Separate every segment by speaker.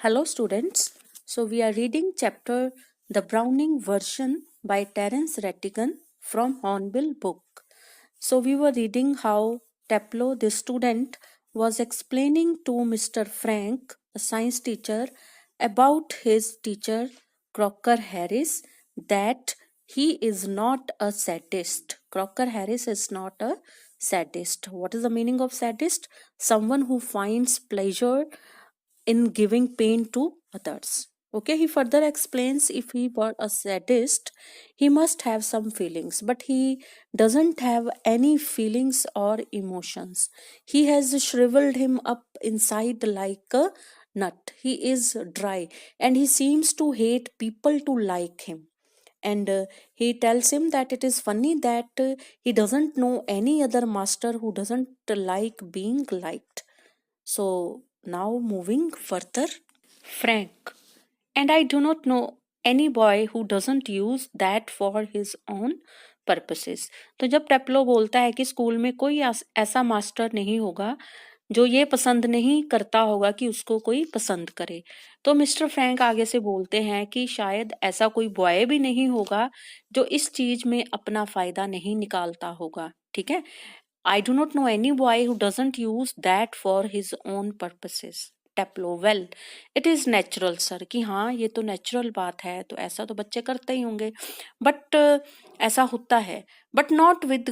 Speaker 1: Hello, students. So, we are reading chapter The Browning Version by Terence Rattigan from Hornbill book. So, we were reading how Taplow, the student, was explaining to Mr. Frank, a science teacher, about his teacher Crocker Harris that he is not a sadist. Crocker Harris is not a sadist. What is the meaning of sadist? Someone who finds pleasure in giving pain to others. Okay, he further explains if he were a sadist, he must have some feelings, but he doesn't have any feelings or emotions. He has shriveled him up inside like a nut. He is dry and he seems to hate people to like him. And he tells him that it is funny that he doesn't know any other master who doesn't like being liked. So now moving further, Frank. And I do not know any boy who doesn't use that for his own purposes. तो जब टेप्लो बोलता है कि school में कोई ऐसा master नहीं होगा जो ये पसंद नहीं करता होगा कि उसको कोई पसंद करे, तो मिस्टर फ्रैंक आगे से बोलते हैं कि शायद ऐसा कोई बॉय भी नहीं होगा जो इस चीज में अपना फायदा नहीं निकालता होगा. ठीक है. I do not know any boy who doesn't use that for his own purposes. Taplow well it is natural sir कि हाँ ये तो नेचुरल बात है, तो ऐसा तो बच्चे करते ही होंगे, बट ऐसा होता है, बट नॉट विद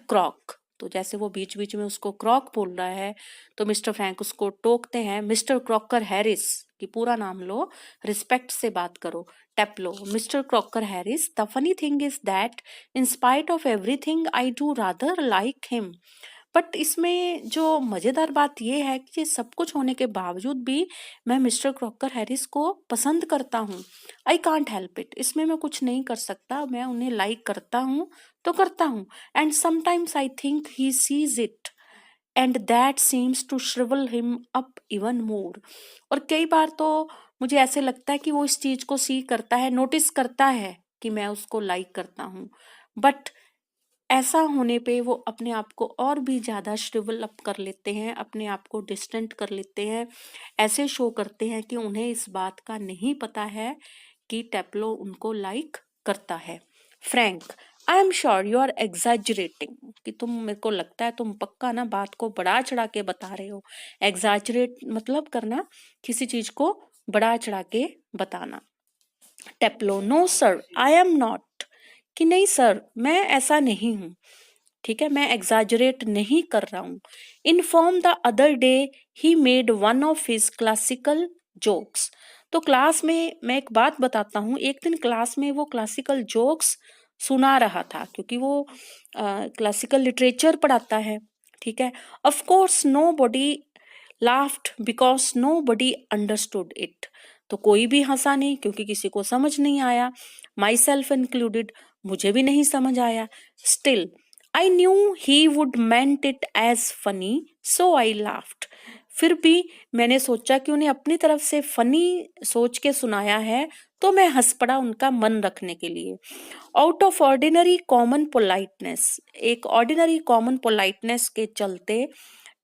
Speaker 1: क्रॉक. तो जैसे वो बीच बीच में उसको क्रॉक बोल रहा है तो मिस्टर फ्रैंक उसको टोकते हैं, मिस्टर क्रॉकर हैरिस कि पूरा नाम लो, रिस्पेक्ट से बात करो. Taplow, Mister Crocker Harris, the funny thing is that in spite of everything I do rather like him. But इसमें जो मजेदार बात यह है कि सब कुछ होने के बावजूद भी मैं मिस्टर क्रॉकर हैरिस को पसंद करता हूँ. आई कांट हेल्प इट, इसमें मैं कुछ नहीं कर सकता, मैं उन्हें लाइक करता हूँ तो करता हूँ. And sometimes I think he sees it and that seems to shrivel him up even more. और कई बार तो मुझे ऐसे लगता है कि वो इस चीज को सी करता है, नोटिस करता है कि मैं उसको लाइक करता हूँ, बट ऐसा होने पे वो अपने आप को और भी ज्यादा श्रिवल अप कर लेते हैं, अपने आप को डिस्टेंट कर लेते हैं, ऐसे शो करते हैं कि उन्हें इस बात का नहीं पता है कि टेप्लो उनको लाइक करता है. Frank, I am sure you are exaggerating, कि तुम, मेरे को लगता है तुम पक्का ना बात को बढ़ा चढ़ा के बता रहे हो. एग्जैजरेट मतलब करना, किसी चीज को बढ़ा चढ़ा के बताना. Taplow, no sir I am not, कि नहीं सर मैं ऐसा नहीं हूं. ठीक है, मैं एग्जैजरेट नहीं कर रहा हूं. Inform the other day he made one of his classical jokes. तो क्लास में मैं एक बात बताता हूँ, एक दिन क्लास में वो क्लासिकल जोक्स सुना रहा था क्योंकि वो क्लासिकल लिटरेचर पढ़ाता है. ठीक है. Of course nobody laughed because nobody understood it. तो कोई भी हंसा नहीं क्योंकि किसी को समझ नहीं आया, माई सेल्फ इंक्लूडेड, मुझे भी नहीं समझ आया. Still I knew he would meant it as funny so I laughed. फिर भी मैंने सोचा कि उन्हें अपनी तरफ से फनी सोच के सुनाया है तो मैं हंस पड़ा उनका मन रखने के लिए. Out of ordinary common politeness, एक ऑर्डिनरी कॉमन पोलाइटनेस के चलते,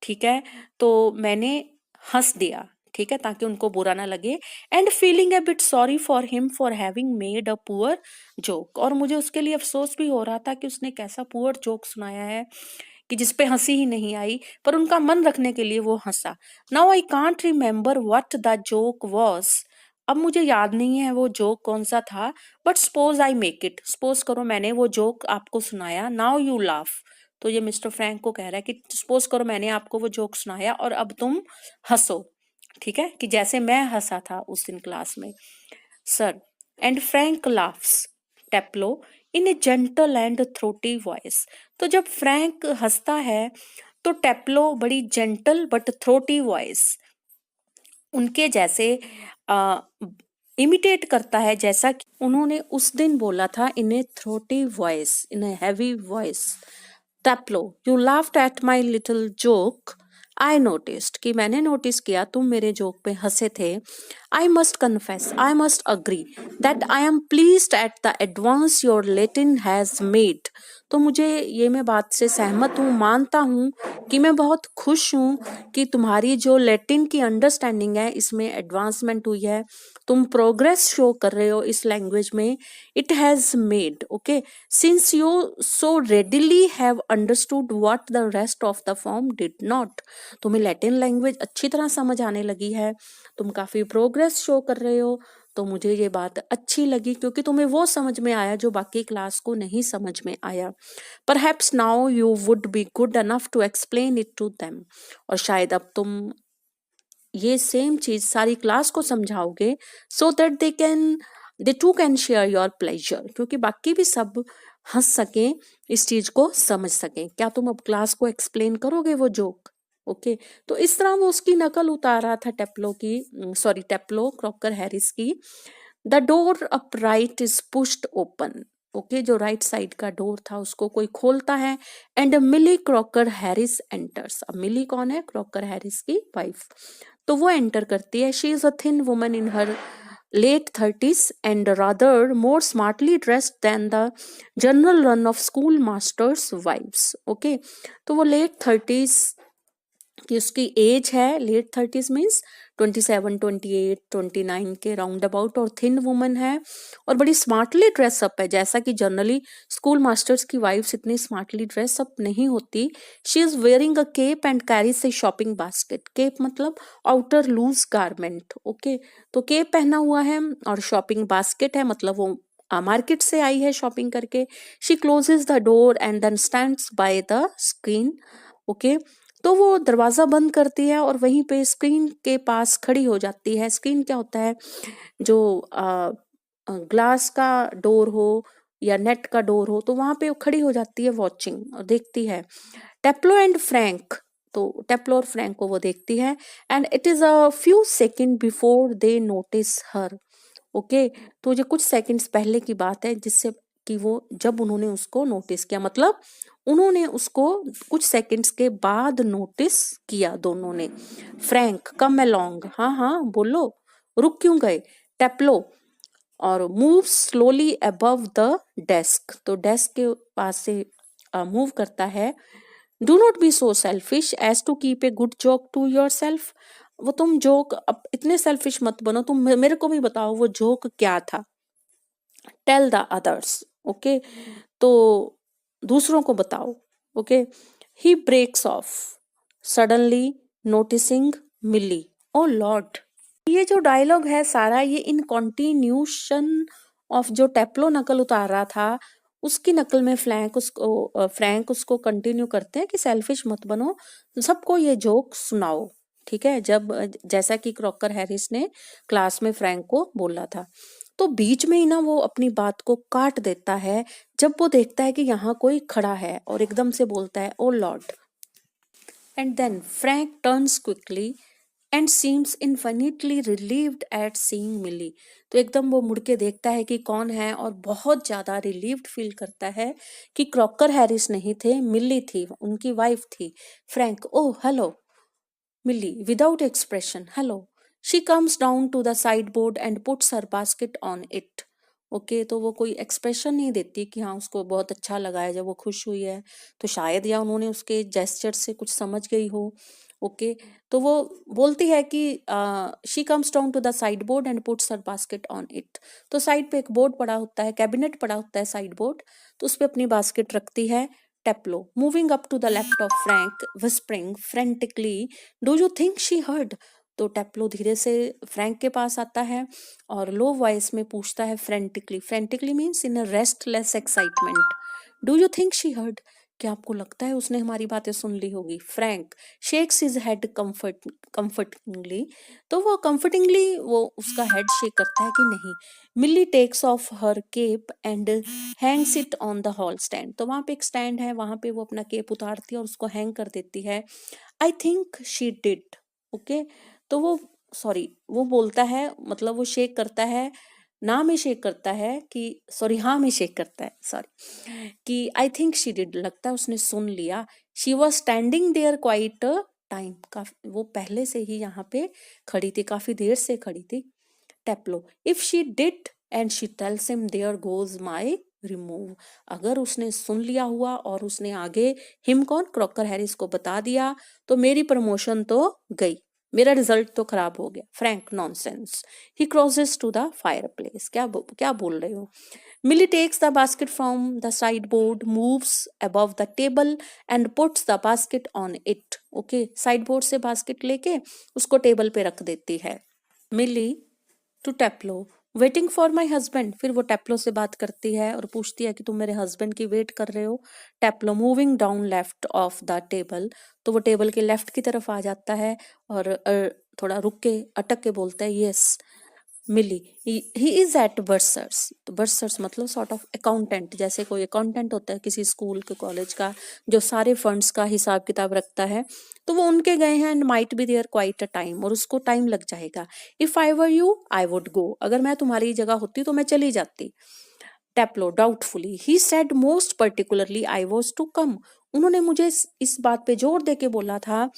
Speaker 1: ठीक है, तो मैंने हंस दिया. ठीक है, ताकि उनको बुरा ना लगे. And feeling A bit sorry for him for having made a poor joke, और मुझे उसके लिए अफसोस भी हो रहा था कि उसने कैसा पुअर जोक सुनाया है कि जिसपे हंसी ही नहीं आई, पर उनका मन रखने के लिए वो हंसा. Now I can't remember what the joke was. अब मुझे याद नहीं है वो जोक कौन सा था, but suppose I make it, suppose करो मैंने वो जोक आपको सुनाया. नाउ यू लाफ, तो ये मिस्टर फ्रैंक को कह रहा है कि सपोज करो मैंने आपको वो जोक सुनाया और अब तुम हंसो. ठीक है, कि जैसे मैं हंसा था उस दिन क्लास में. Sir, and Frank laughs. Taplow, in a gentle and throaty voice. तो जब फ्रैंक हंसता है तो टेप्लो बड़ी जेंटल बट थ्रोटी वॉइस उनके जैसे इमिटेट करता है, जैसा कि उन्होंने उस दिन बोला था, in a throaty voice, in a heavy voice. Taplow, you laughed at my little joke. I noticed, कि मैंने नोटिस किया तुम मेरे जोक पे हंसे थे. I must confess, I must agree that I am pleased at the advance your Latin has made. तो मुझे ये मैं बात से सहमत हूँ, मानता हूँ कि मैं बहुत खुश हूँ कि तुम्हारी जो लैटिन की अंडरस्टैंडिंग है इसमें एडवांसमेंट हुई है, तुम प्रोग्रेस शो कर रहे हो इस लैंग्वेज में। It has made okay since you so readily have understood what the rest of the form did not. तुम्हें लैटिन लैंग्वेज अच्छी तरह समझ आने लगी है, तुम काफी प्रोग्रेस शो कर रहे हो, तो मुझे ये बात अच्छी लगी क्योंकि तुम्हें वो समझ में आया जो बाकी क्लास को नहीं समझ में आया। Perhaps now you would be good enough to explain it to them. और शायद अब तुम ये सेम चीज सारी क्लास को समझाओगे so that they too can share your pleasure, क्योंकि बाकी भी सब हंस सकें, इस चीज को समझ सकें। क्या तुम अब क्लास को एक्सप्लेन करोगे वो जोक? ओके तो इस तरह वो उसकी नकल उतार रहा था टेप्लो क्रॉकर हैरिस की। The door up right is pushed open. Okay जो राइट साइड का डोर था उसको कोई खोलता है and Millie Crocker Harris enters. अब मिली कौन है? क्रॉकर हैरिस की वाइफ। तो वो एंटर करती है। She is a thin woman in her late 30s and rather more smartly dressed than the general run of schoolmasters' wives. Okay, तो वो लेट 30s कि उसकी एज है, लेट 30s मीन्स 27, 28, 29 के राउंड अबाउट, और thin woman है और बड़ी स्मार्टली ड्रेसअप है, जैसा कि जनरली स्कूल मास्टर्स की वाइफ्स इतनी स्मार्टली ड्रेसअप नहीं होती। She is wearing a cape and carries a shopping basket. Cape मतलब आउटर लूज गारमेंट। ओके तो केप पहना हुआ है और शॉपिंग बास्केट है, मतलब वो मार्केट से आई है शॉपिंग करके। She closes the door and then stands by the screen. Okay तो वो दरवाजा बंद करती है और वहीं पे स्क्रीन के पास खड़ी हो जाती है। स्क्रीन क्या होता है? जो ग्लास का डोर हो या नेट का डोर हो, तो वहां पे वो खड़ी हो जाती है वॉचिंग और देखती है टेप्लो एंड फ्रैंक। तो टेप्लो और फ्रैंक को वो देखती है and it is a few second before they notice her. Okay तो ये कुछ सेकंड्स पहले की बात है जिससे कि वो जब उन्होंने उसको नोटिस किया, मतलब उन्होंने उसको कुछ सेकंड्स के बाद नोटिस किया दोनों ने। फ्रैंक कम अलोंग, हाँ हाँ बोलो, रुक क्यों गए? टेप्लो और move slowly above the desk, तो डेस्क के पास से मूव करता है। Do not be so selfish as to keep a good joke to yourself. वो तुम जोक अब इतने सेल्फिश मत बनो, तुम मेरे को भी बताओ वो जोक क्या था। Tell the others. ओके तो दूसरों को बताओ। Okay he breaks off suddenly noticing Millie. Oh Lord, ये जो डायलॉग है सारा ये इन कॉन्टिन्यूशन ऑफ जो टेप्लो नकल उतार रहा था उसकी नकल में फ्रैंक उसको कंटिन्यू करते हैं कि सेल्फिश मत बनो, सबको ये जोक सुनाओ। ठीक है, जब जैसा कि क्रॉकर हैरिस ने क्लास में फ्रैंक को बोला था, तो बीच में ही ना वो अपनी बात को काट देता है जब वो देखता है कि यहाँ कोई खड़ा है और एकदम से बोलता है oh lord. And then Frank turns quickly and seems infinitely relieved at seeing Millie. तो एकदम वो मुड़ के देखता है कि कौन है और बहुत ज्यादा रिलीव्ड फील करता है कि क्रॉकर हैरिस नहीं थे, मिली थी, उनकी वाइफ थी। Frank oh hello. Millie without expression hello. She comes down to the sideboard and puts her basket on it. Okay तो वो कोई एक्सप्रेशन नहीं देती कि हाँ उसको बहुत अच्छा लगा है, जब वो खुश हुई है तो शायद या उन्होंने उसके जेस्चर से कुछ समझ गई हो। ओके तो वो बोलती है कि she comes down to the sideboard and puts her basket on it. तो साइड पे एक बोर्ड पड़ा होता है, कैबिनेट पड़ा होता है साइड बोर्ड, तो उस पे अपनी बास्केट रखती है। Taplow moving up to the left of Frank whispering frantically do you think she heard. तो टेप्लो धीरे से फ्रैंक के पास आता है और लो वॉइस में पूछता है frantically. Frantically means in a restless excitement. Do you think she heard, क्या आपको लगता है उसने हमारी बातें सुन ली होगी? Frank shakes his head comfortingly. तो वो कंफर्टिंगली वो उसका हेड शेक करता है कि नहीं। Millie takes off her cape and hangs it on the hall stand. तो वहां पे एक स्टैंड है, वहां पे वो अपना केप उतारती है और उसको हैंग कर देती है। I think she did. Okay तो वो बोलता है, मतलब वो शेक करता है, ना में शेक करता है कि सॉरी हाँ में शेक करता है, सॉरी, कि आई थिंक शी डिड, लगता है उसने सुन लिया। She was standing there quite time, काफी वो पहले से ही यहाँ पे खड़ी थी, काफी देर से खड़ी थी। Taplow if she did and she tells him there goes my remove. अगर उसने सुन लिया हुआ और उसने आगे हिम कौन क्रॉकर हैरिस को बता दिया तो मेरी प्रमोशन तो गई, मेरा रिजल्ट तो खराब हो गया। Frank nonsense. He crosses to the fireplace. क्या बोल रहे हो? Millie takes the basket from the sideboard, moves above the table and puts the basket on it. Okay, sideboard से बास्केट लेके उसको टेबल पे रख देती है। Millie to Taplow, waiting for my husband. फिर वो टेप्लो से बात करती है और पूछती है कि तुम मेरे हस्बैंड की वेट कर रहे हो। Taplow moving down left of the table, तो वो टेबल के लेफ्ट की तरफ आ जाता है और थोड़ा रुक के अटक के बोलता है yes. Millie, he is at bursar's. तो बर्सर्स मतलब सॉर्ट ऑफ अकाउंटेंट, जैसे कोई अकाउंटेंट होता है किसी स्कूल के कॉलेज का जो सारे फंड्स का हिसाब किताब रखता है, तो वो उनके गए हैं and might be there quite a time, और उसको टाइम लग जाएगा। If I were you I would go, अगर मैं तुम्हारी जगह होती तो मैं चली जाती। Taplow doubtfully, he said most particularly I was to come. उन्होंने मुझे इस बात पे जोर दे के बोला था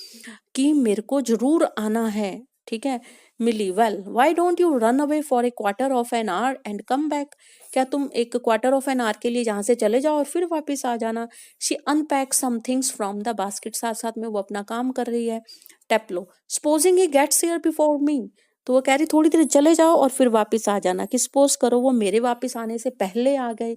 Speaker 1: कि मेरे को जरूर आना है, ठीक है। Millie, well why don't you run away for a quarter of an hour and come back. क्या तुम एक क्वार्टर ऑफ एन आवर के लिए जहां से चले जाओ और फिर वापस आ जाना। She unpack some things from the basket, साथ साथ में वो अपना काम कर रही है। Taplow, supposing he gets here before me. तो वो कह रही थोड़ी देर चले जाओ और फिर वापस आ जाना, कि सपोज करो वो मेरे वापस आने से पहले आ गए।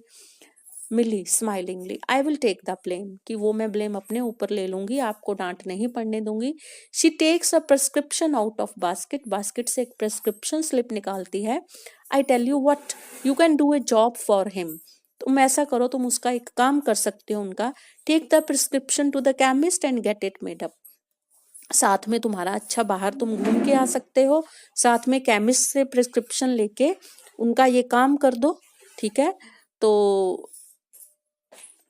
Speaker 1: Millie smilingly, I will take the blame, कि वो मैं ब्लेम अपने ऊपर ले लूंगी, आपको डांट नहीं पड़ने दूंगी। She takes a prescription out of basket, basket से एक प्रेस्क्रिप्शन स्लिप निकालती है। I tell you what, you can do a job for him. तुम ऐसा करो, तुम उसका एक काम कर सकते हो उनका। Take the prescription to the chemist and get it made up. साथ में तुम्हारा अच्छा बाहर तुम घूम के आ सकते हो, साथ में केमिस्ट से प्रिस्क्रिप्शन लेके उनका ये काम कर दो, ठीक है। तो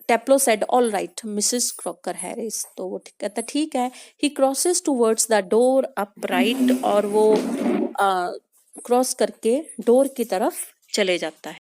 Speaker 1: Taplow said all right Mrs Crocker Harris, तो वो कहता ठीक है। He crosses towards the door up right, और वो क्रॉस करके डोर की तरफ चले जाता है।